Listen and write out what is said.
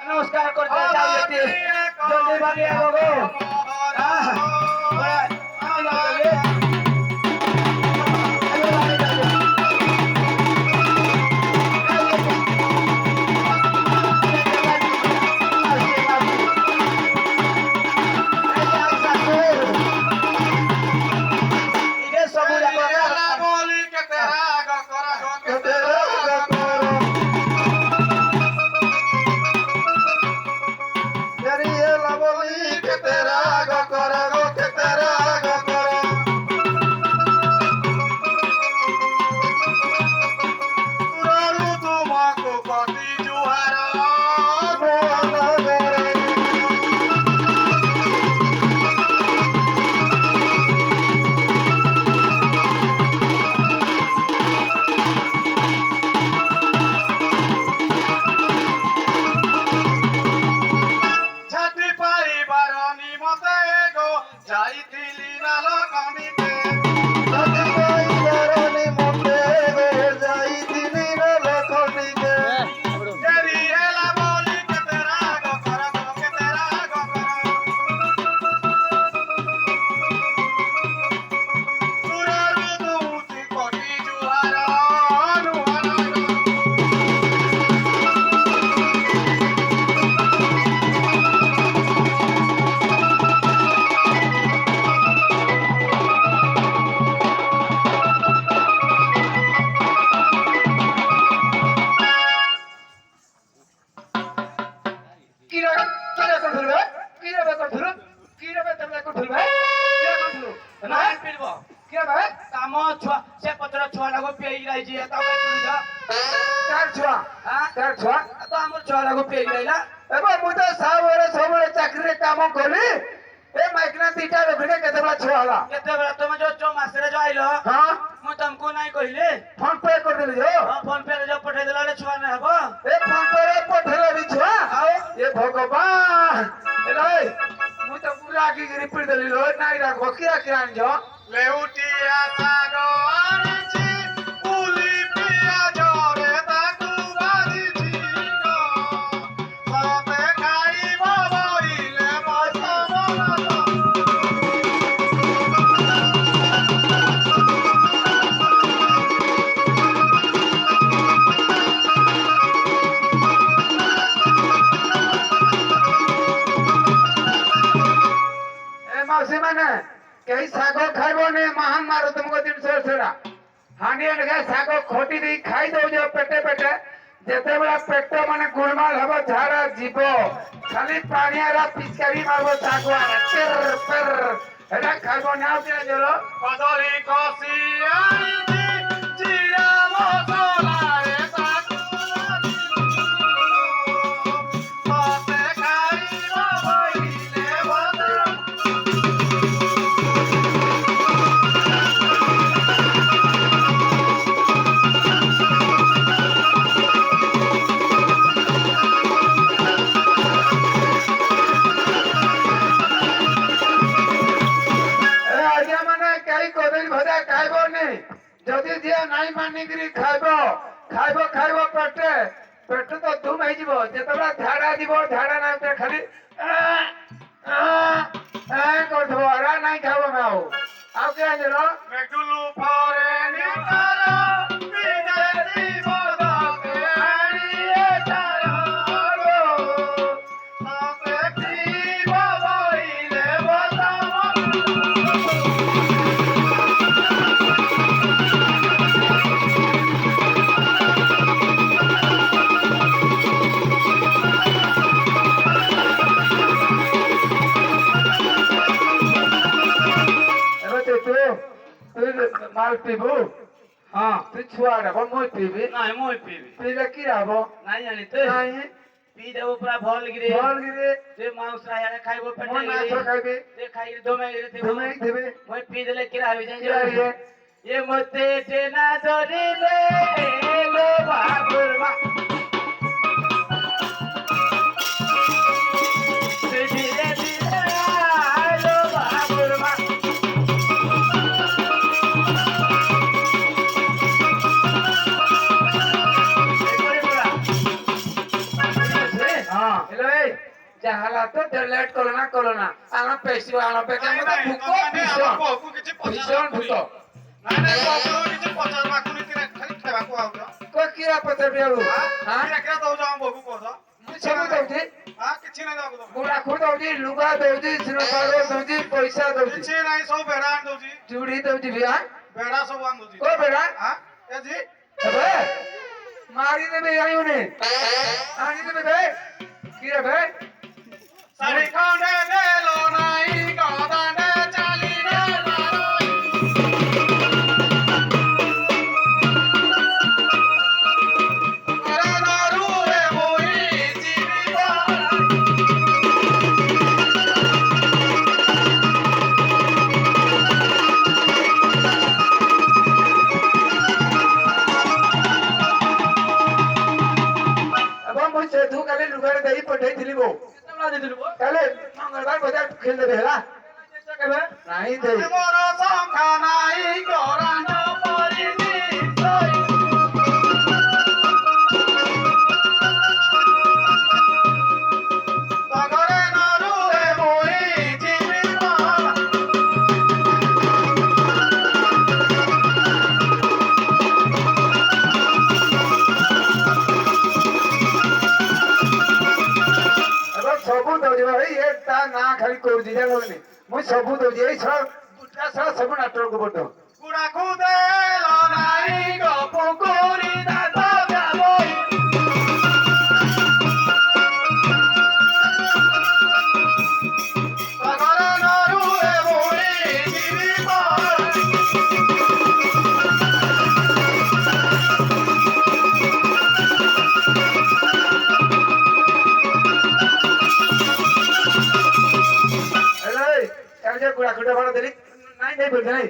নমস্কার করতে যাও যেতে জলদি বাড়ি আগো গো চাকরি কাম কলি ए माइकना तीटा रखने केतेबा छुआला केतेबा तुम जो मासरे जो आइलो हां मु तुमको नहीं कहिले फोन पे कर देली जो हां फोन पे जो पठे देला रे छुआ नहीं हबो ए फोन पे रे पठेला री छुआ आओ ए भगवान एलाई मु तो पूरा आगे रिपीट देली लो नहीं राखो किया किया जो लेउटिया सागर छी पुली पिया जो रे ताकू बाजी छी गो साथे खाई बाबोइले मसा मासी माने कई सागो खाइबो ने महान मारो तुमको दिन से सेड़ा हांडी अनगा सागो खोटी दी खाई दो जो पेटे पेटे जेते बड़ा पेटो माने गुलमाल हबो झाड़ा जीवो खाली पानियारा पिचकारी मारबो सागो आने पेर पेर एडा खाइबो नाउ के जलो कदली कसिया जीरा मसाला रे सागो पाते खाइबो बइले बदा जदि जे नाई मानिकरी खाइबो खाइबो खाइबो पेटे पेट तो धुम हो जीवो जेतबा झाड़ा जीवो झाड़ा ना पे खाली कर दो आरा नहीं खाबो माओ आउ के आजलो मेडुलु फरे निकालो बिदेसी बोदा के आड़िए चारो साथे की बाबोइले बोदा माल पीबू हां तू छुआडा को मोय पीबी नाही मोय पीबी पीले की राबो नाही जानी तो नाही पी देबो पूरा भल गिरे जे मांस राया खाइबो पेटे मोय मांस खाइबे ते खाइ दोमे देबे मोय पी देले की राबी जाई ये मते जेना धरिले लो बाबुरवा धीरे धीरे लो बाबुरवा हाँ हेलो ए যাহালা তো ডেলেট করো না আনা পেছি আনা পেকে মত ভুক ভীষণ ভূত নাই নাই বাবু কিছু পচারবা কোনি খালি খাইବାକୁ আউছ কো কিরা পতে বিয়ালু হ্যাঁ কিরা দউছ ଆମ ବୋହୁ କହୁଛ ସବୁ ଦଉଛି ହଁ କିଛି ନାହିଁ ଦବାକୁ ଦଉଛ ଗୁଡା ଖୁ ଦଉଛି ଲୁଗା ଦଉଛି ସିନପାଳ ଦଉଛି ପଇସା ଦଉଛି କିଛି ନାହିଁ ସବୁ ବେଡା ଆଣି ଦଉଛି ଚୁଡି ଦଉଛି ବିଆ ବେଡା ସବୁ ଆଣି ଦଉଛି କୋ ବେଡା ହଁ ଏ ଜି ଏବେ ମାରି ଦେବେ ଆଇଉନି ଆଣି ଦେବେ ବେ କିରେ ବେ ଶାଢୀ ଖଣ୍ଡେ ଦେଲ ନାହିଁ ଗଦାଣ୍ଡେ ଚାଲିଲେ ମାରୋଇ ନରୁରେ ବୋଇ ଯିବି ଏବଂ ମୁଁ ସେଠୁ କାଲି ଲୁଗାରେ ଦେଇ ପଠେଇଥିଲି ବୋ କାଲି ମଙ୍ଗଳବାର ବଜାର ଖେଳି ଦେବେ ହେଲା କେବେ ନାହିଁ ଦେଇ ମୋର ସଂଖ୍ୟା ନାହିଁ ଗରାଣ୍ଡ ପରିନି ଶୋଇ ତଗରେ ନରୁରେ ବୋଇ ଯିବି ଏବଂ ସବୁ ଦଉଛି ଭାଇ ଏ ତା ନାଁ ଖାଲି କରୁଛି ଜାଣିଲନି ମୁଁ ସବୁ ଦଉଛି ଏଇ ଛଅ ଗୁଟା ଛଅ ସବୁ ନାଟକ ପଟ କୁଡ଼ାକୁ ଦେଲ ନାହିଁ ଗପ କରି ଦାନ୍ତ ଯାବଇ ତଗରେ ନରୁରେ ବୋଇ ଯିବି ହେଲେ କାଲି ଯେ ଗୁଡା ଖୁଟା ଭାড়ା ଦେଲି ନାଇଁ ଦେଇ ପଡିଛି ନାଇଁ